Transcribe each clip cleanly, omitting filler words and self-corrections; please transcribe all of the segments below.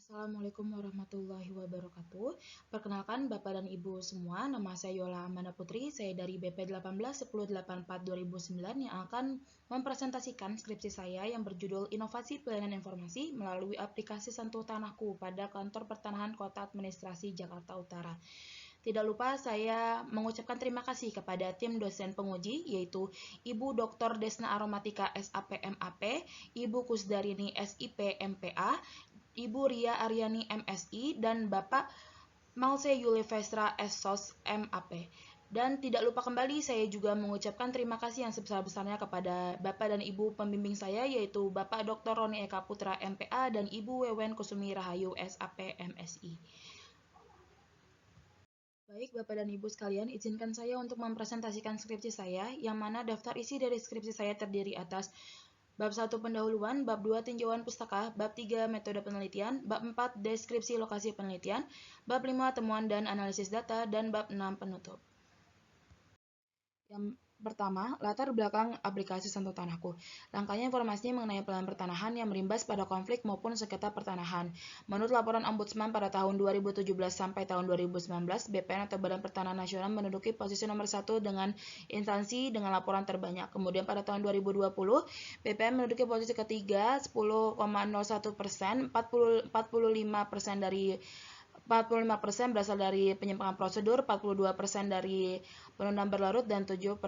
Assalamualaikum warahmatullahi wabarakatuh. Perkenalkan Bapak dan Ibu semua, nama saya Yola Amanda Putri, saya dari BP 181084-2009 yang akan mempresentasikan skripsi saya yang berjudul Inovasi Pelayanan Informasi melalui aplikasi Sentuh Tanahku pada Kantor Pertanahan Kota Administrasi Jakarta Utara. Tidak lupa saya mengucapkan terima kasih kepada tim dosen penguji yaitu Ibu Dr. Desna Aromatika SAP MAP, Ibu Kusdarini SIP MPA, Ibu Ria Aryani MSI, dan Bapak Malse Yulivestra SSOS MAP. Dan tidak lupa kembali saya juga mengucapkan terima kasih yang sebesar-besarnya kepada Bapak dan Ibu pembimbing saya yaitu Bapak Dr. Roni Eka Putra MPA dan Ibu Wewen Kusumi Rahayu SAP MSI. Baik, Bapak dan Ibu sekalian, izinkan saya untuk mempresentasikan skripsi saya, yang mana daftar isi dari skripsi saya terdiri atas Bab 1 pendahuluan, Bab 2 tinjauan pustaka, Bab 3 metode penelitian, Bab 4 deskripsi lokasi penelitian, Bab 5 temuan dan analisis data, dan Bab 6 penutup. Yang pertama, latar belakang aplikasi Sentuh Tanahku. Rangkaian informasinya mengenai pelayanan pertanahan yang berimbas pada konflik maupun sengketa pertanahan. Menurut laporan Ombudsman pada tahun 2017 sampai tahun 2019, BPN atau Badan Pertanahan Nasional menduduki posisi nomor 1 dengan instansi dengan laporan terbanyak. Kemudian pada tahun 2020, BPN menduduki posisi ketiga 10,01%, 45% dari 45% berasal dari penyimpangan prosedur, 42% dari penundaan berlarut, dan 7%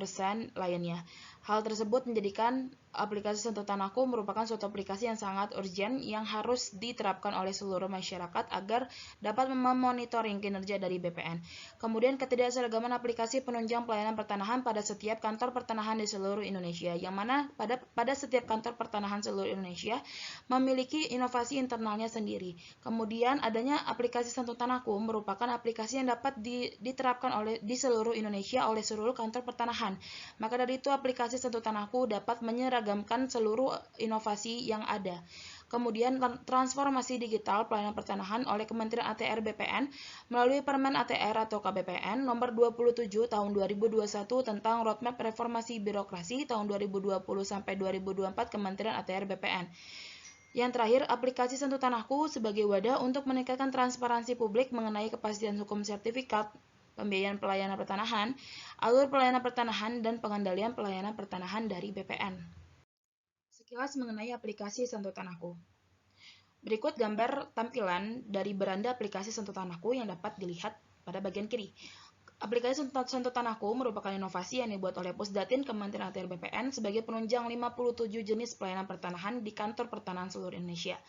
lainnya. Hal tersebut menjadikan aplikasi Sentuh Tanahku merupakan suatu aplikasi yang sangat urgent yang harus diterapkan oleh seluruh masyarakat agar dapat memonitoring kinerja dari BPN. Kemudian ketidakseragaman aplikasi penunjang pelayanan pertanahan pada setiap kantor pertanahan di seluruh Indonesia, yang mana pada setiap kantor pertanahan seluruh Indonesia memiliki inovasi internalnya sendiri. Kemudian adanya aplikasi Sentuh Tanahku merupakan aplikasi yang dapat diterapkan di seluruh Indonesia oleh seluruh kantor pertanahan. Maka dari itu aplikasi Sentuh Tanahku dapat menyeragamkan seluruh inovasi yang ada. Kemudian transformasi digital pelayanan pertanahan oleh Kementerian ATR BPN melalui Permen ATR atau KBPN nomor 27 tahun 2021 tentang Roadmap Reformasi Birokrasi tahun 2020 sampai 2024 Kementerian ATR BPN. Yang terakhir, aplikasi Sentuh Tanahku sebagai wadah untuk meningkatkan transparansi publik mengenai kepastian hukum sertifikat, pembiayaan pelayanan pertanahan, alur pelayanan pertanahan, dan pengendalian pelayanan pertanahan dari BPN. Sekilas mengenai aplikasi Sentuh Tanahku. Berikut gambar tampilan dari beranda aplikasi Sentuh Tanahku yang dapat dilihat pada bagian kiri. Aplikasi Sentuh Tanahku merupakan inovasi yang dibuat oleh Pusdatin Kementerian ATR BPN sebagai penunjang 57 jenis pelayanan pertanahan di kantor pertanahan seluruh Indonesia.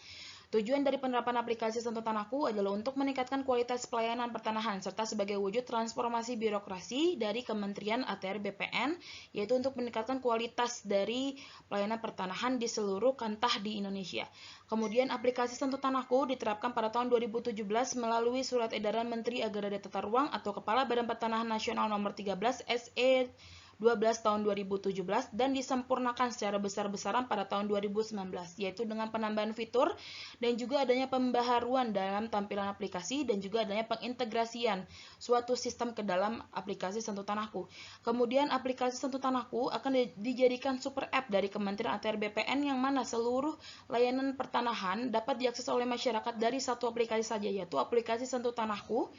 Tujuan dari penerapan aplikasi Sentuh Tanahku adalah untuk meningkatkan kualitas pelayanan pertanahan serta sebagai wujud transformasi birokrasi dari Kementerian ATR BPN, yaitu untuk meningkatkan kualitas dari pelayanan pertanahan di seluruh kantah di Indonesia. Kemudian aplikasi Sentuh Tanahku diterapkan pada tahun 2017 melalui Surat Edaran Menteri Agraria Tata Ruang atau Kepala Badan Pertanahan Nasional Nomor 13 SE 12 tahun 2017 dan disempurnakan secara besar-besaran pada tahun 2019, yaitu dengan penambahan fitur dan juga adanya pembaharuan dalam tampilan aplikasi dan juga adanya pengintegrasian suatu sistem ke dalam aplikasi Sentuh Tanahku. Kemudian aplikasi Sentuh Tanahku akan dijadikan super app dari Kementerian ATR BPN yang mana seluruh layanan pertanahan dapat diakses oleh masyarakat dari satu aplikasi saja, yaitu aplikasi Sentuh Tanahku.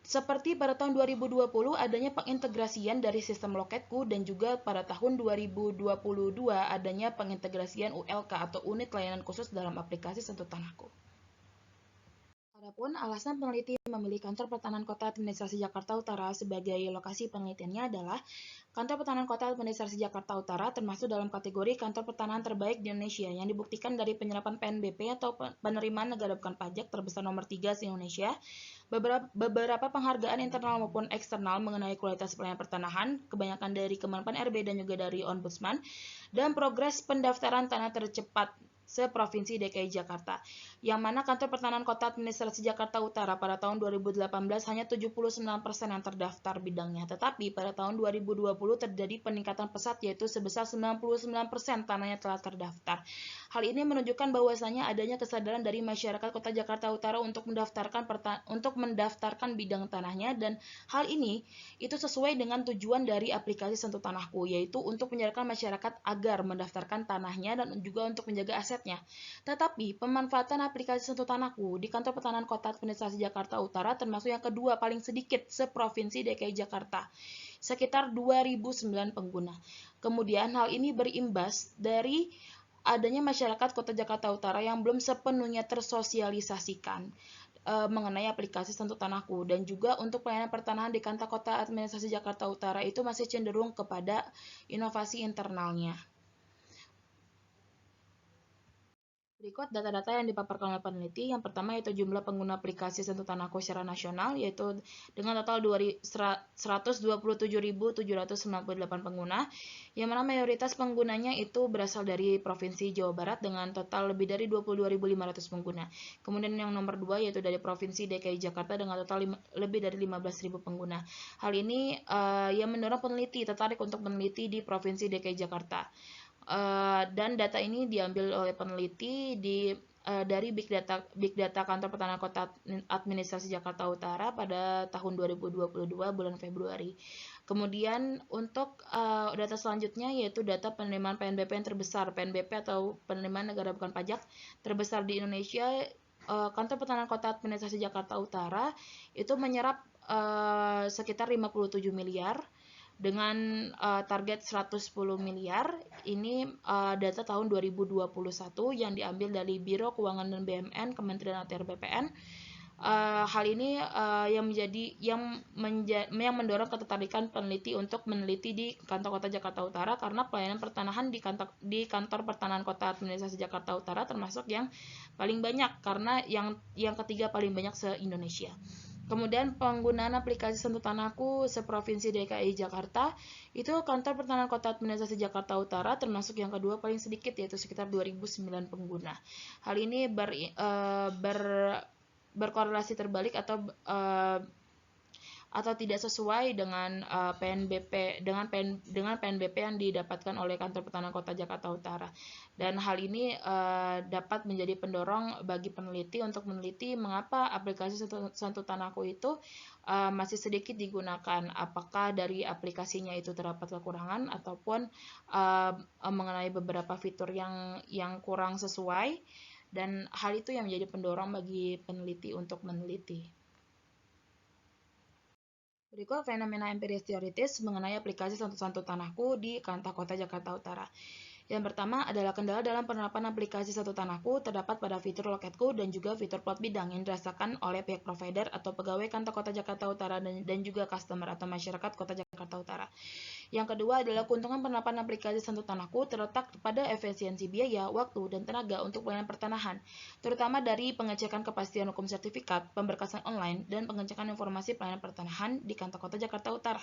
Seperti pada tahun 2020 adanya pengintegrasian dari sistem Loketku dan juga pada tahun 2022 adanya pengintegrasian ULK atau Unit Layanan Khusus dalam aplikasi Sentuh Tanahku. Adapun alasan peneliti memilih Kantor Pertanahan Kota Administrasi Jakarta Utara sebagai lokasi penelitiannya adalah Kantor Pertanahan Kota Administrasi Jakarta Utara termasuk dalam kategori kantor pertanahan terbaik di Indonesia yang dibuktikan dari penyerapan PNBP atau penerimaan negara bukan pajak terbesar nomor 3 di Indonesia. Beberapa penghargaan internal maupun eksternal mengenai kualitas pelayanan pertanahan, kebanyakan dari Kemenpan RB dan juga dari Ombudsman, dan progres pendaftaran tanah tercepat se-Provinsi DKI Jakarta, yang mana Kantor Pertanahan Kota Administrasi Jakarta Utara pada tahun 2018 hanya 79% yang terdaftar bidangnya, tetapi pada tahun 2020 terjadi peningkatan pesat yaitu sebesar 99% tanahnya telah terdaftar. Hal ini menunjukkan bahwasanya adanya kesadaran dari masyarakat Kota Jakarta Utara untuk mendaftarkan bidang tanahnya, dan hal ini itu sesuai dengan tujuan dari aplikasi Sentuh Tanahku, yaitu untuk menyadarkan masyarakat agar mendaftarkan tanahnya dan juga untuk menjaga asetnya. Tetapi pemanfaatan aplikasi Sentuh Tanahku di Kantor Pertanahan Kota Administrasi Jakarta Utara termasuk yang kedua paling sedikit seprovinsi DKI Jakarta, sekitar 2009 pengguna. Kemudian hal ini berimbas dari adanya masyarakat Kota Jakarta Utara yang belum sepenuhnya tersosialisasikan mengenai aplikasi Sentuh Tanahku, dan juga untuk pelayanan pertanahan di Kantor Kota Administrasi Jakarta Utara itu masih cenderung kepada inovasi internalnya. Berikut data-data yang dipaparkan oleh peneliti. Yang pertama yaitu jumlah pengguna aplikasi Sentuh Tanahku secara nasional, yaitu dengan total 127.798 pengguna, yang mana mayoritas penggunanya itu berasal dari Provinsi Jawa Barat dengan total lebih dari 22.500 pengguna. Kemudian yang nomor 2 yaitu dari Provinsi DKI Jakarta dengan total lebih dari 15.000 pengguna. Hal ini yang mendorong peneliti tertarik untuk meneliti di Provinsi DKI Jakarta. Dan data ini diambil oleh peneliti dari Big Data Kantor Pertanahan Kota Administrasi Jakarta Utara pada tahun 2022 bulan Februari. Kemudian untuk data selanjutnya yaitu data penerimaan PNBP yang terbesar. PNBP atau penerimaan negara bukan pajak terbesar di Indonesia, Kantor Pertanahan Kota Administrasi Jakarta Utara itu menyerap sekitar 57 miliar dengan target 110 miliar. Ini data tahun 2021 yang diambil dari Biro Keuangan dan BUMN Kementerian ATR BPN. Hal ini yang mendorong ketertarikan peneliti untuk meneliti di Kantor Kota Jakarta Utara, karena pelayanan pertanahan di Kantor Pertanahan Kota Administrasi Jakarta Utara termasuk yang paling banyak, karena yang ketiga paling banyak se-Indonesia. Kemudian penggunaan aplikasi Sentuh Tanahku seprovinsi DKI Jakarta, itu Kantor Pertanahan Kota Administrasi Jakarta Utara termasuk yang kedua paling sedikit, yaitu sekitar 2009 pengguna. Hal ini berkorelasi terbalik atau tidak sesuai dengan PNBP yang didapatkan oleh Kantor Pertanahan Kota Jakarta Utara. Dan hal ini dapat menjadi pendorong bagi peneliti untuk meneliti mengapa aplikasi Sentuh Tanahku itu masih sedikit digunakan. Apakah dari aplikasinya itu terdapat kekurangan ataupun mengenai beberapa fitur yang kurang sesuai, dan hal itu yang menjadi pendorong bagi peneliti untuk meneliti. Berikut fenomena empiris teoritis mengenai aplikasi Sentuh Tanahku di Kantor Kota Jakarta Utara. Yang pertama adalah kendala dalam penerapan aplikasi Sentuh Tanahku terdapat pada fitur loketku dan juga fitur plot bidang yang dirasakan oleh pihak provider atau pegawai Kantor Kota Jakarta Utara dan juga customer atau masyarakat Kota Jakarta Utara. Yang kedua adalah keuntungan penerapan aplikasi Sentuh Tanahku terletak pada efisiensi biaya, waktu, dan tenaga untuk pelayanan pertanahan, terutama dari pengecekan kepastian hukum sertifikat, pemberkasan online, dan pengecekan informasi pelayanan pertanahan di Kantor Kota Jakarta Utara.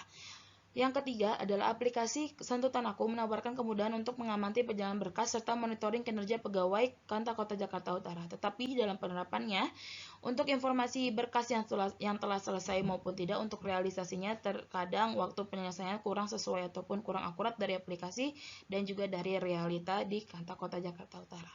Yang ketiga adalah aplikasi Sentuh Tanahku menawarkan kemudahan untuk mengamati perjalanan berkas serta monitoring kinerja pegawai Kantor Kota Jakarta Utara. Tetapi dalam penerapannya, untuk informasi berkas yang telah selesai maupun tidak, untuk realisasinya terkadang waktu penyelesaiannya kurang sesuai ataupun kurang akurat dari aplikasi dan juga dari realita di Kantor Kota Jakarta Utara.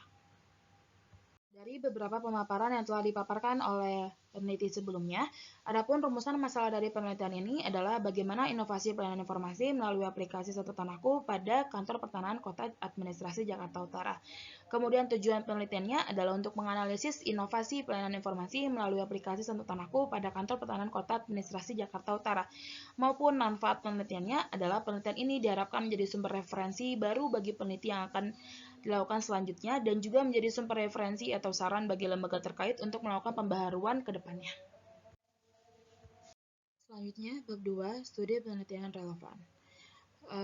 Dari beberapa pemaparan yang telah dipaparkan oleh peneliti sebelumnya, adapun rumusan masalah dari penelitian ini adalah bagaimana inovasi pelayanan informasi melalui aplikasi Sentuh Tanahku pada Kantor Pertanahan Kota Administrasi Jakarta Utara. Kemudian tujuan penelitiannya adalah untuk menganalisis inovasi pelayanan informasi melalui aplikasi Sentuh Tanahku pada Kantor Pertanahan Kota Administrasi Jakarta Utara. Maupun manfaat penelitiannya adalah penelitian ini diharapkan menjadi sumber referensi baru bagi peneliti yang akan dilakukan selanjutnya, dan juga menjadi sumber referensi atau saran bagi lembaga terkait untuk melakukan pembaharuan ke depannya. Selanjutnya, bab 2, studi penelitian relevan.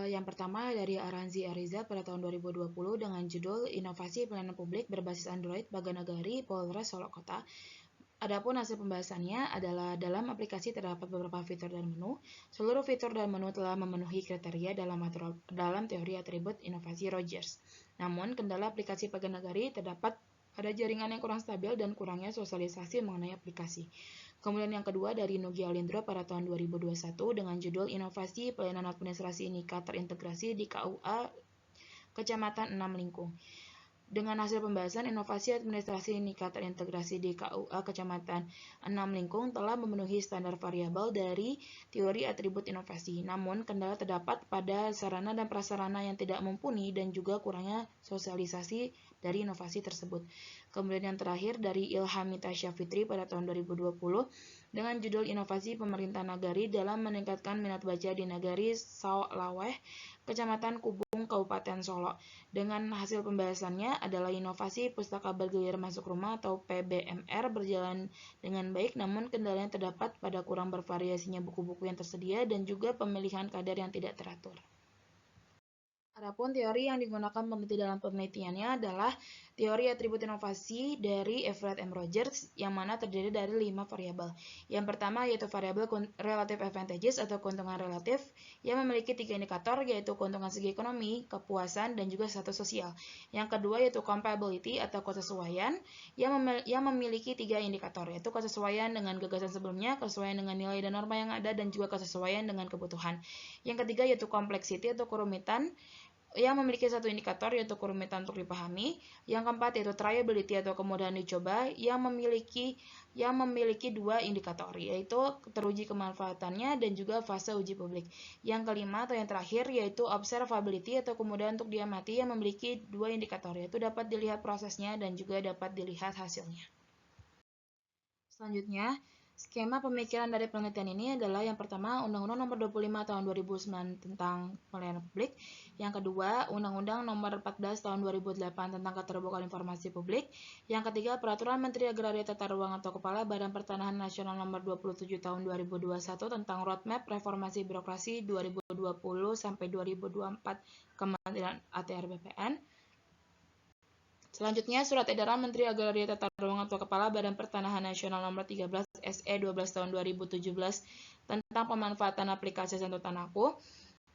Yang pertama dari Aranzi Ariza pada tahun 2020 dengan judul Inovasi Pelayanan Publik Berbasis Android Baganagari Polres Solo Kota. Adapun hasil pembahasannya adalah dalam aplikasi terdapat beberapa fitur dan menu. Seluruh fitur dan menu telah memenuhi kriteria dalam teori atribut inovasi Rogers. Namun, kendala aplikasi Baganagari terdapat pada jaringan yang kurang stabil dan kurangnya sosialisasi mengenai aplikasi. Kemudian yang kedua dari Nugi Alindra pada tahun 2021 dengan judul Inovasi Pelayanan Administrasi Nika Terintegrasi di KUA Kecamatan 6 Lingkung. Dengan hasil pembahasan, inovasi administrasi nikah terintegrasi di KUA Kecamatan 6 Lingkung telah memenuhi standar variabel dari teori atribut inovasi. Namun, kendala terdapat pada sarana dan prasarana yang tidak mumpuni dan juga kurangnya sosialisasi dari inovasi tersebut. Kemudian yang terakhir dari Ilhamita Syafitri pada tahun 2020 dengan judul Inovasi Pemerintah Nagari dalam meningkatkan minat baca di Nagari Laweh, Kecamatan Kubung, Kabupaten Solo. Dengan hasil pembahasannya adalah inovasi pustaka bergilir masuk rumah atau PBMR berjalan dengan baik, namun kendalanya terdapat pada kurang bervariasinya buku-buku yang tersedia dan juga pemilihan kadar yang tidak teratur. Adapun teori yang digunakan peneliti dalam penelitiannya adalah teori atribut inovasi dari Everett M. Rogers yang mana terdiri dari 5 variabel. Yang pertama yaitu variabel relative advantages atau keuntungan relatif yang memiliki 3 indikator yaitu keuntungan segi ekonomi, kepuasan, dan juga status sosial. Yang kedua yaitu compatibility atau kesesuaian yang memiliki 3 indikator yaitu kesesuaian dengan gagasan sebelumnya, kesesuaian dengan nilai dan norma yang ada, dan juga kesesuaian dengan kebutuhan. Yang ketiga yaitu complexity atau kerumitan yang memiliki 1 indikator yaitu kerumitan untuk dipahami. Yang keempat yaitu triability atau kemudahan dicoba yang memiliki 2 indikator yaitu teruji kemanfaatannya dan juga fase uji publik. Yang kelima atau yang terakhir yaitu observability atau kemudahan untuk diamati yang memiliki 2 indikator yaitu dapat dilihat prosesnya dan juga dapat dilihat hasilnya. Selanjutnya, skema pemikiran dari penelitian ini adalah yang pertama Undang-Undang Nomor 25 Tahun 2009 tentang Pelayanan Publik, yang kedua Undang-Undang Nomor 14 Tahun 2008 tentang Keterbukaan Informasi Publik, yang ketiga Peraturan Menteri Agraria Tata Ruang atau Kepala Badan Pertanahan Nasional Nomor 27 Tahun 2021 tentang Roadmap Reformasi Birokrasi 2020 sampai 2024 Kementerian ATR BPN. Selanjutnya, Surat Edaran Menteri Agraria Tata Ruang atau Kepala Badan Pertanahan Nasional Nomor 13 SE 12 Tahun 2017 tentang pemanfaatan aplikasi Sentuh Tanahku.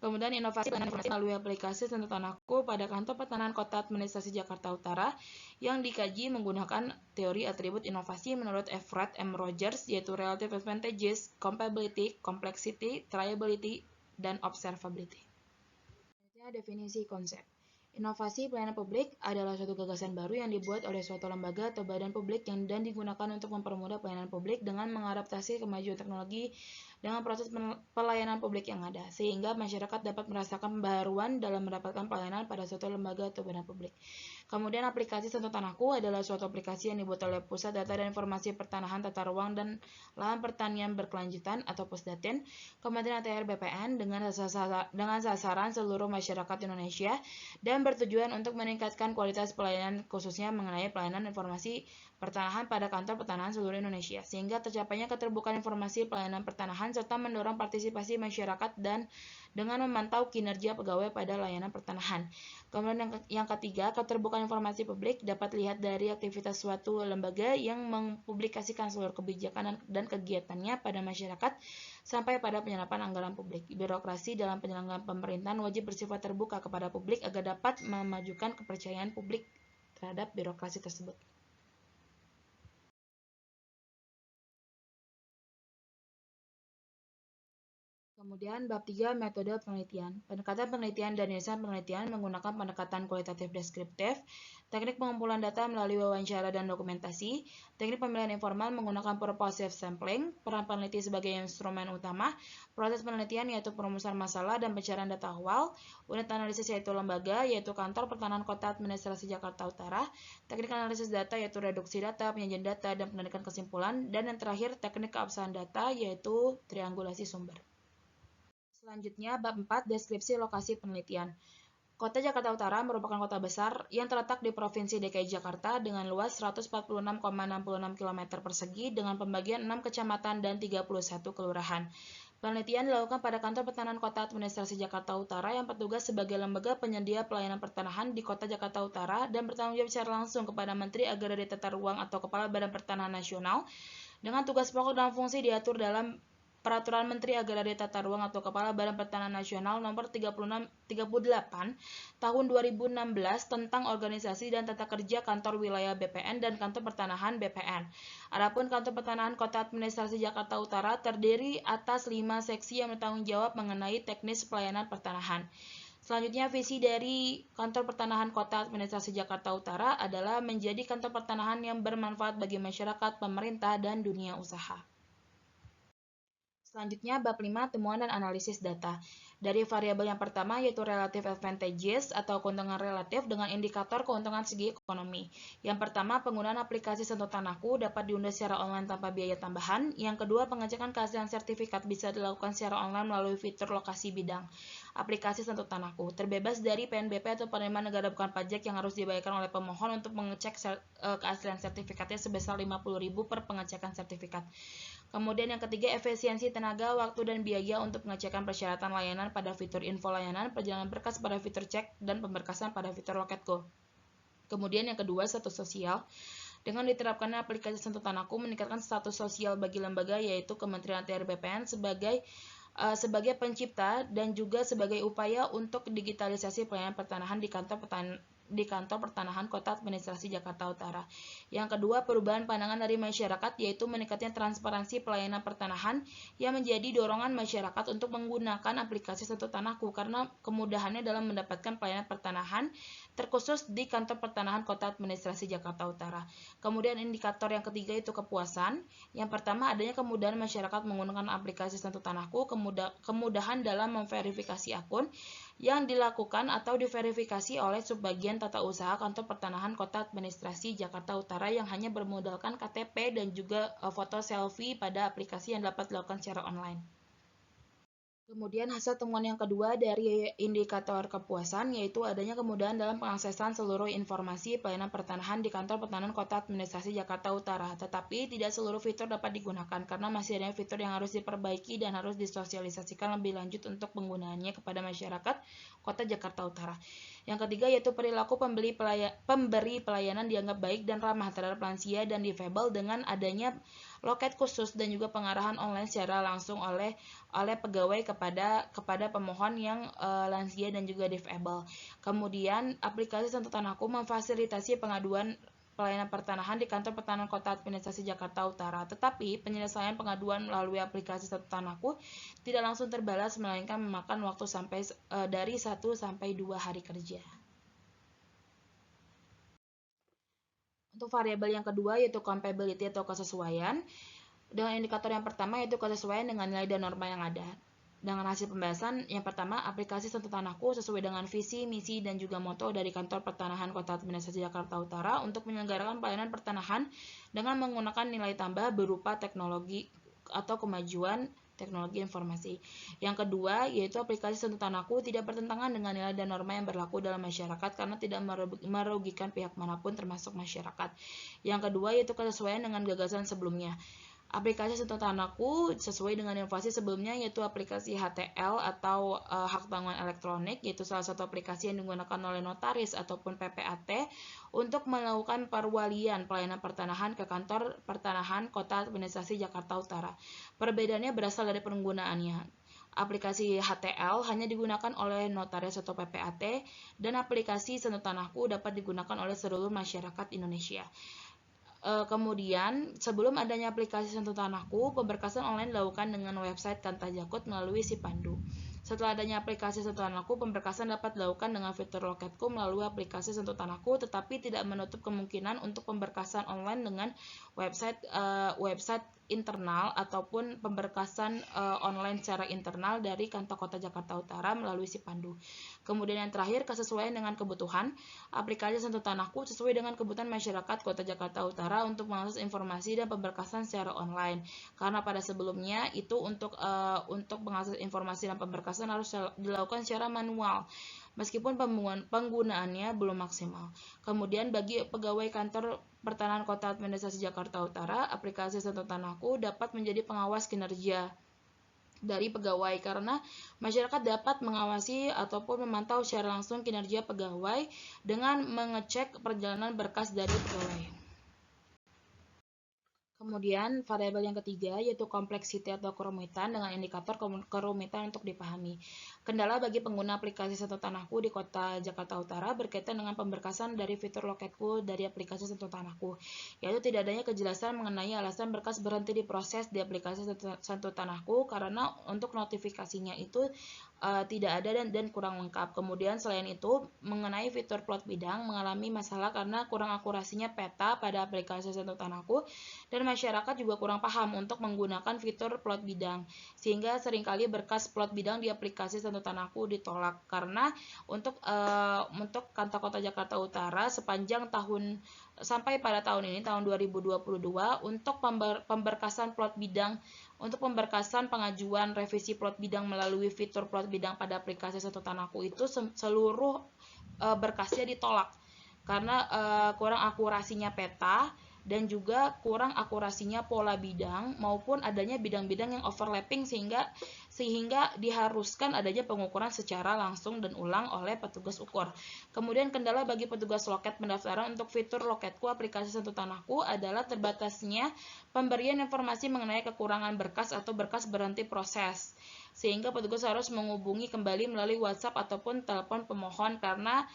Kemudian inovasi pelayanan informasi melalui aplikasi Sentuh Tanahku pada Kantor Pertanahan Kota Administrasi Jakarta Utara yang dikaji menggunakan teori atribut inovasi menurut Everett M. Rogers yaitu relative advantages, compatibility, complexity, triability, dan observability. Definisi konsep. Inovasi pelayanan publik adalah suatu gagasan baru yang dibuat oleh suatu lembaga atau badan publik dan digunakan untuk mempermudah pelayanan publik dengan mengadaptasi kemajuan teknologi dengan proses pelayanan publik yang ada, sehingga masyarakat dapat merasakan pembaharuan dalam mendapatkan pelayanan pada suatu lembaga atau badan publik. Kemudian aplikasi Sentuh Tanahku adalah suatu aplikasi yang dibuat oleh Pusat Data dan Informasi Pertanahan Tata Ruang dan Lahan Pertanian Berkelanjutan atau Pusdatin, Kementerian ATR BPN dengan sasaran seluruh masyarakat Indonesia dan bertujuan untuk meningkatkan kualitas pelayanan khususnya mengenai pelayanan informasi pertanahan pada kantor pertanahan seluruh Indonesia, sehingga tercapainya keterbukaan informasi pelayanan pertanahan serta mendorong partisipasi masyarakat dan dengan memantau kinerja pegawai pada layanan pertanahan. Kemudian yang ketiga, keterbukaan informasi publik dapat dilihat dari aktivitas suatu lembaga yang mempublikasikan seluruh kebijakan dan kegiatannya pada masyarakat sampai pada penyerapan anggaran publik. Birokrasi dalam penyelenggaraan pemerintahan wajib bersifat terbuka kepada publik agar dapat memajukan kepercayaan publik terhadap birokrasi tersebut. Kemudian bab 3 metode penelitian. Pendekatan penelitian dan irisan penelitian menggunakan pendekatan kualitatif deskriptif, teknik pengumpulan data melalui wawancara dan dokumentasi, teknik pemilihan informal menggunakan purposive sampling, peran peneliti sebagai instrumen utama, proses penelitian yaitu perumusan masalah dan pencarian data awal, unit analisis yaitu lembaga yaitu Kantor Pertanahan Kota Administrasi Jakarta Utara, teknik analisis data yaitu reduksi data, penyajian data, dan penarikan kesimpulan, dan yang terakhir teknik keabsahan data yaitu triangulasi sumber. Selanjutnya, bab 4, deskripsi lokasi penelitian. Kota Jakarta Utara merupakan kota besar yang terletak di Provinsi DKI Jakarta dengan luas 146,66 km persegi dengan pembagian 6 kecamatan dan 31 kelurahan. Penelitian dilakukan pada Kantor Pertanahan Kota Administrasi Jakarta Utara yang bertugas sebagai lembaga penyedia pelayanan pertanahan di Kota Jakarta Utara dan bertanggung jawab secara langsung kepada Menteri Agraria Tata Ruang atau Kepala Badan Pertanahan Nasional dengan tugas pokok dan fungsi diatur dalam Peraturan Menteri Agraria Tata Ruang atau Kepala Badan Pertanahan Nasional Nomor 38 Tahun 2016 tentang organisasi dan tata kerja kantor wilayah BPN dan kantor pertanahan BPN. Adapun kantor pertanahan Kota Administrasi Jakarta Utara terdiri atas 5 seksi yang bertanggung jawab mengenai teknis pelayanan pertanahan. Selanjutnya, visi dari Kantor Pertanahan Kota Administrasi Jakarta Utara adalah menjadi kantor pertanahan yang bermanfaat bagi masyarakat, pemerintah, dan dunia usaha. Selanjutnya, bab 5, temuan dan analisis data. Dari variabel yang pertama yaitu relative advantages atau keuntungan relatif dengan indikator keuntungan segi ekonomi. Yang pertama, penggunaan aplikasi Sentuh Tanahku dapat diunduh secara online tanpa biaya tambahan. Yang kedua, pengecekan keaslian sertifikat bisa dilakukan secara online melalui fitur lokasi bidang. Aplikasi Sentuh Tanahku terbebas dari PNBP atau penerimaan negara bukan pajak yang harus dibayarkan oleh pemohon untuk mengecek keaslian sertifikatnya sebesar 50.000 per pengecekan sertifikat. Kemudian yang ketiga, efisiensi tenaga, waktu, dan biaya untuk pengecekan persyaratan layanan pada fitur info layanan, perjalanan berkas pada fitur cek, dan pemberkasan pada fitur Loketgo. Kemudian yang kedua, status sosial. Dengan diterapkannya aplikasi Sentuh Tanahku meningkatkan status sosial bagi lembaga yaitu Kementerian ATR BPN sebagai pencipta dan juga sebagai upaya untuk digitalisasi pelayanan pertanahan di Kantor Pertanahan Kota Administrasi Jakarta Utara. Yang kedua, perubahan pandangan dari masyarakat yaitu meningkatnya transparansi pelayanan pertanahan yang menjadi dorongan masyarakat untuk menggunakan aplikasi Sentuh Tanahku karena kemudahannya dalam mendapatkan pelayanan pertanahan terkhusus di Kantor Pertanahan Kota Administrasi Jakarta Utara. Kemudian indikator yang ketiga itu kepuasan. Yang pertama, adanya kemudahan masyarakat menggunakan aplikasi Sentuh Tanahku, kemudahan dalam memverifikasi akun yang dilakukan atau diverifikasi oleh subbagian tata usaha Kantor Pertanahan Kota Administrasi Jakarta Utara yang hanya bermodalkan KTP dan juga foto selfie pada aplikasi yang dapat dilakukan secara online. Kemudian hasil temuan yang kedua dari indikator kepuasan yaitu adanya kemudahan dalam pengaksesan seluruh informasi pelayanan pertanahan di Kantor Pertanahan Kota Administrasi Jakarta Utara. Tetapi tidak seluruh fitur dapat digunakan karena masih ada fitur yang harus diperbaiki dan harus disosialisasikan lebih lanjut untuk penggunaannya kepada masyarakat Kota Jakarta Utara. Yang ketiga yaitu perilaku pemberi pelayanan dianggap baik dan ramah terhadap lansia dan difabel dengan adanya loket khusus dan juga pengarahan online secara langsung oleh pegawai kepada pemohon yang lansia dan juga difabel. Kemudian aplikasi Sentuh Tanahku memfasilitasi pengaduan pelayanan pertanahan di Kantor Pertanahan Kota Administrasi Jakarta Utara. Tetapi penyelesaian pengaduan melalui aplikasi Sentuh Tanahku tidak langsung terbalas melainkan memakan waktu dari 1 sampai 2 hari kerja. Untuk variabel yang kedua yaitu compatibility atau kesesuaian. Dengan indikator yang pertama yaitu kesesuaian dengan nilai dan norma yang ada. Dengan hasil pembahasan, yang pertama, aplikasi Sentuh Tanahku sesuai dengan visi, misi, dan juga moto dari Kantor Pertanahan Kota Administrasi Jakarta Utara untuk menyelenggarakan pelayanan pertanahan dengan menggunakan nilai tambah berupa teknologi atau kemajuan teknologi informasi. Yang kedua, yaitu aplikasi Sentuh Tanahku tidak bertentangan dengan nilai dan norma yang berlaku dalam masyarakat karena tidak merugikan pihak manapun termasuk masyarakat. Yang kedua, yaitu kesesuaian dengan gagasan sebelumnya. Aplikasi Sentuh Tanahku sesuai dengan inovasi sebelumnya yaitu aplikasi HTL atau hak tanggungan elektronik, yaitu salah satu aplikasi yang digunakan oleh notaris ataupun PPAT untuk melakukan perwalian pelayanan pertanahan ke Kantor Pertanahan Kota Administrasi Jakarta Utara. Perbedaannya berasal dari penggunaannya. Aplikasi HTL hanya digunakan oleh notaris atau PPAT dan aplikasi Sentuh Tanahku dapat digunakan oleh seluruh masyarakat Indonesia. Kemudian, sebelum adanya aplikasi Sentuh Tanahku, pemberkasan online dilakukan dengan website Kanta Jakut melalui Sipandu. Setelah adanya aplikasi Sentuh Tanahku, pemberkasan dapat dilakukan dengan fitur Loketku melalui aplikasi Sentuh Tanahku, tetapi tidak menutup kemungkinan untuk pemberkasan online dengan website internal ataupun pemberkasan online secara internal dari Kantor Kota Jakarta Utara melalui Sipandu. Kemudian yang terakhir, kesesuaian dengan kebutuhan. Aplikasi Sentuh Tanahku sesuai dengan kebutuhan masyarakat Kota Jakarta Utara untuk mengakses informasi dan pemberkasan secara online. Karena pada sebelumnya itu untuk mengakses informasi dan pemberkasan harus dilakukan secara manual. Meskipun penggunaannya belum maksimal. Kemudian bagi pegawai Kantor Pertanahan Kota Administrasi Jakarta Utara, aplikasi Sentuh Tanahku dapat menjadi pengawas kinerja dari pegawai karena masyarakat dapat mengawasi ataupun memantau secara langsung kinerja pegawai dengan mengecek perjalanan berkas dari pegawai. Kemudian variabel yang ketiga yaitu kompleksiti atau kerumitan dengan indikator kerumitan untuk dipahami. Kendala bagi pengguna aplikasi Sentuh Tanahku di Kota Jakarta Utara berkaitan dengan pemberkasan dari fitur Loketku dari aplikasi Sentuh Tanahku, yaitu tidak adanya kejelasan mengenai alasan berkas berhenti diproses di aplikasi Sentuh Tanahku karena untuk notifikasinya itu tidak ada dan kurang lengkap. Kemudian selain itu, mengenai fitur plot bidang mengalami masalah karena kurang akurasinya peta pada aplikasi Sentuh Tanahku, dan masyarakat juga kurang paham untuk menggunakan fitur plot bidang, sehingga seringkali berkas plot bidang di aplikasi Sentuh Tanahku ditolak. Karena untuk kantor kota Jakarta Utara sepanjang tahun sampai pada tahun ini, tahun 2022, untuk pemberkasan plot bidang, untuk pemberkasan pengajuan revisi plot bidang melalui fitur plot bidang pada aplikasi Sentuh Tanahku itu seluruh berkasnya ditolak karena kurang akurasinya peta dan juga kurang akurasinya pola bidang maupun adanya bidang-bidang yang overlapping sehingga diharuskan adanya pengukuran secara langsung dan ulang oleh petugas ukur. Kemudian kendala bagi petugas loket pendaftaran untuk fitur Loketku aplikasi Sentuh Tanahku adalah terbatasnya pemberian informasi mengenai kekurangan berkas atau berkas berhenti proses, sehingga petugas harus menghubungi kembali melalui WhatsApp ataupun telepon pemohon karena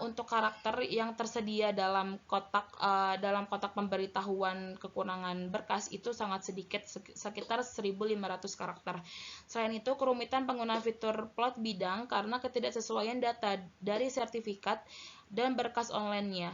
untuk karakter yang tersedia dalam kotak pemberitahuan kekurangan berkas itu sangat sedikit, sekitar 1.500 karakter. Selain itu, kerumitan penggunaan fitur plot bidang karena ketidaksesuaian data dari sertifikat dan berkas online-nya.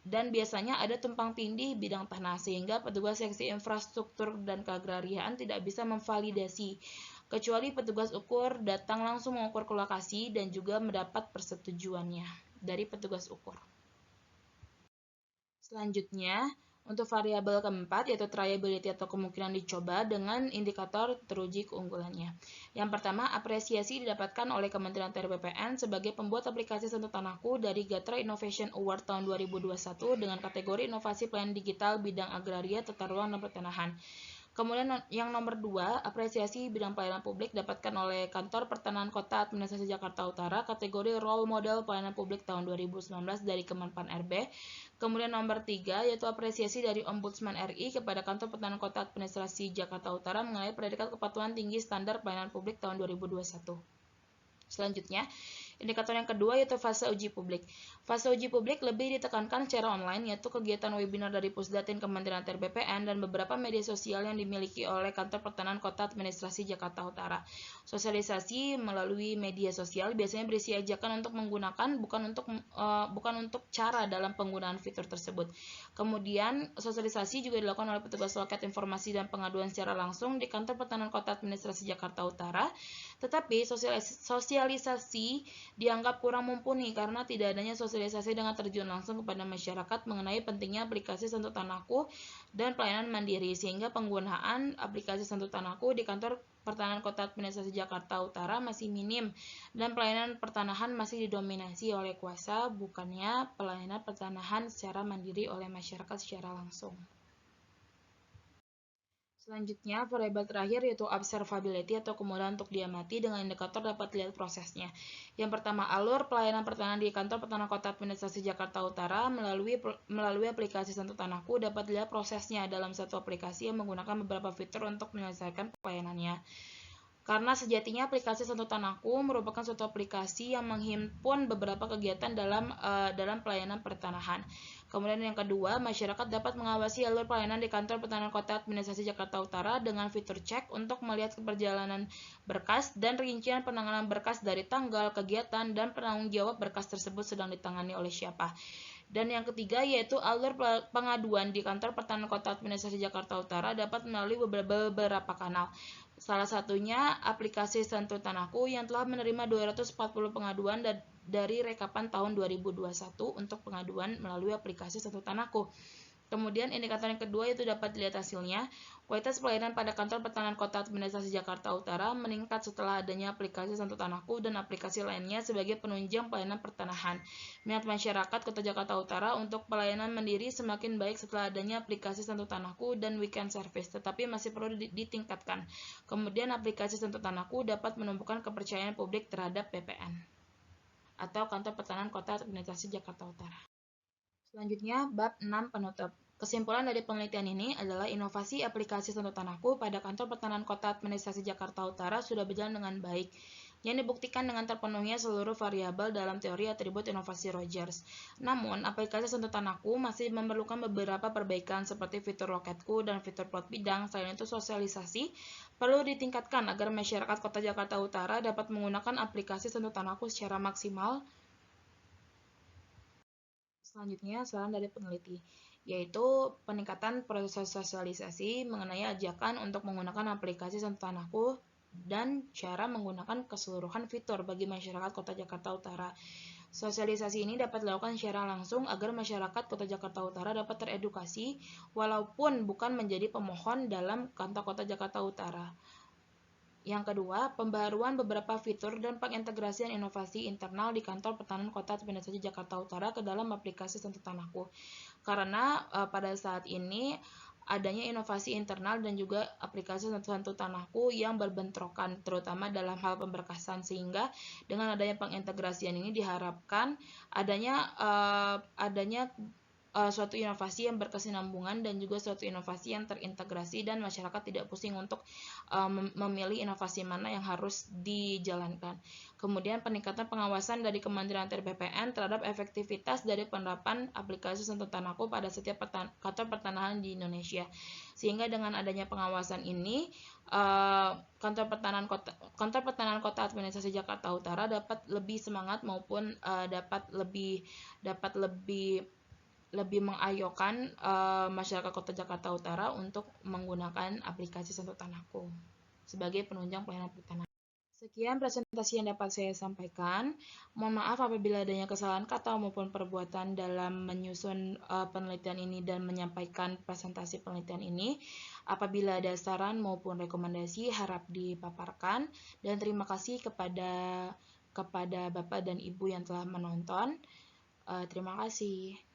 Dan biasanya ada tumpang tindih bidang tanah, sehingga petugas seksi infrastruktur dan keagrarian tidak bisa memvalidasi, kecuali petugas ukur datang langsung mengukur ke lokasi dan juga mendapat persetujuannya dari petugas ukur. Selanjutnya, untuk variabel keempat yaitu triability atau kemungkinan dicoba dengan indikator teruji keunggulannya. Yang pertama, apresiasi didapatkan oleh Kementerian TRBPN sebagai pembuat aplikasi Sentuh Tanahku dari Gatra Innovation Award tahun 2021 dengan kategori inovasi pelayanan digital bidang agraria, tata ruang, dan pertanahan. Kemudian yang nomor 2, apresiasi bidang pelayanan publik dapatkan oleh Kantor Pertanahan Kota Administrasi Jakarta Utara kategori Role Model Pelayanan Publik tahun 2019 dari Kemenpan RB. Kemudian nomor 3 yaitu apresiasi dari Ombudsman RI kepada Kantor Pertanahan Kota Administrasi Jakarta Utara mengenai predikat kepatuhan tinggi standar pelayanan publik tahun 2021. Selanjutnya, indikator yang kedua yaitu fase uji publik. Fase uji publik lebih ditekankan secara online, yaitu kegiatan webinar dari Pusdatin Kementerian TRBPN dan beberapa media sosial yang dimiliki oleh Kantor Pertanahan Kota Administrasi Jakarta Utara. Sosialisasi melalui media sosial biasanya berisi ajakan untuk menggunakan, bukan untuk cara dalam penggunaan fitur tersebut. Kemudian, sosialisasi juga dilakukan oleh petugas loket informasi dan pengaduan secara langsung di Kantor Pertanahan Kota Administrasi Jakarta Utara. Tetapi sosialisasi dianggap kurang mumpuni karena tidak adanya sosialisasi dengan terjun langsung kepada masyarakat mengenai pentingnya aplikasi Sentuh Tanahku dan pelayanan mandiri, sehingga penggunaan aplikasi Sentuh Tanahku di Kantor Pertanahan Kota Administrasi Jakarta Utara masih minim dan pelayanan pertanahan masih didominasi oleh kuasa, bukannya pelayanan pertanahan secara mandiri oleh masyarakat secara langsung. Selanjutnya, variabel terakhir yaitu observability atau kemudahan untuk diamati dengan indikator dapat dilihat prosesnya. Yang pertama, alur pelayanan pertanahan di Kantor Pertanahan Kota Administrasi Jakarta Utara melalui aplikasi Sentuh Tanahku dapat dilihat prosesnya dalam satu aplikasi yang menggunakan beberapa fitur untuk menyelesaikan pelayanannya. Karena sejatinya aplikasi Sentuh Tanahku merupakan suatu aplikasi yang menghimpun beberapa kegiatan dalam pelayanan pertanahan. Kemudian yang kedua, masyarakat dapat mengawasi alur pelayanan di Kantor Pertanahan Kota Administrasi Jakarta Utara dengan fitur cek untuk melihat perjalanan berkas dan rincian penanganan berkas dari tanggal, kegiatan, dan penanggung jawab berkas tersebut sedang ditangani oleh siapa. Dan yang ketiga yaitu alur pengaduan di Kantor Pertanahan Kota Administrasi Jakarta Utara dapat melalui beberapa kanal. Salah satunya aplikasi Sentuh Tanahku yang telah menerima 240 pengaduan dari rekapan tahun 2021 untuk pengaduan melalui aplikasi Sentuh Tanahku. Kemudian indikator yang kedua itu dapat dilihat hasilnya. Kualitas pelayanan pada Kantor Pertanahan Kota Administrasi Jakarta Utara meningkat setelah adanya aplikasi Sentuh Tanahku dan aplikasi lainnya sebagai penunjang pelayanan pertanahan. Minat masyarakat Kota Jakarta Utara untuk pelayanan mandiri semakin baik setelah adanya aplikasi Sentuh Tanahku dan Weekend Service, tetapi masih perlu ditingkatkan. Kemudian aplikasi Sentuh Tanahku dapat menumbuhkan kepercayaan publik terhadap PPN atau Kantor Pertanahan Kota Administrasi Jakarta Utara. Selanjutnya, bab 6 penutup. Kesimpulan dari penelitian ini adalah inovasi aplikasi Sentuh Tanahku pada Kantor Pertanahan Kota Administrasi Jakarta Utara sudah berjalan dengan baik. yang dibuktikan dengan terpenuhnya seluruh variabel dalam teori atribut inovasi Rogers. Namun, aplikasi sentuh tanahku masih memerlukan beberapa perbaikan seperti fitur loketku dan fitur plot bidang. Selain itu, sosialisasi perlu ditingkatkan agar masyarakat Kota Jakarta Utara dapat menggunakan aplikasi sentuh tanahku secara maksimal. Selanjutnya, saran dari peneliti, yaitu peningkatan proses sosialisasi mengenai ajakan untuk menggunakan aplikasi sentuh tanahku dan cara menggunakan keseluruhan fitur bagi masyarakat Kota Jakarta Utara. Sosialisasi ini dapat dilakukan secara langsung agar masyarakat Kota Jakarta Utara dapat teredukasi walaupun bukan menjadi pemohon dalam kantor Kota Jakarta Utara. Yang kedua, pembaruan beberapa fitur dan pengintegrasian inovasi internal di kantor pertahanan Kota Administrasi Jakarta Utara ke dalam aplikasi Sentuh Tanahku. Karena pada saat ini adanya inovasi internal dan juga aplikasi Sentuh Tanahku yang berbentrokan, terutama dalam hal pemberkasan, sehingga dengan adanya pengintegrasian ini diharapkan adanya suatu inovasi yang berkesinambungan dan juga suatu inovasi yang terintegrasi dan masyarakat tidak pusing untuk memilih inovasi mana yang harus dijalankan. Kemudian peningkatan pengawasan dari Kementerian BPN terhadap efektivitas dari penerapan aplikasi Sentuh Tanahku pada setiap kantor pertanahan di Indonesia. Sehingga dengan adanya pengawasan ini kantor pertanahan kota administrasi Jakarta Utara dapat lebih semangat maupun dapat lebih mengayokan masyarakat Kota Jakarta Utara untuk menggunakan aplikasi Sentuh Tanahku sebagai penunjang pelayanan pertanahan. Sekian presentasi yang dapat saya sampaikan. Mohon maaf apabila adanya kesalahan kata maupun perbuatan dalam menyusun penelitian ini dan menyampaikan presentasi penelitian ini. Apabila ada saran maupun rekomendasi harap dipaparkan, dan terima kasih kepada Bapak dan Ibu yang telah menonton. Terima kasih.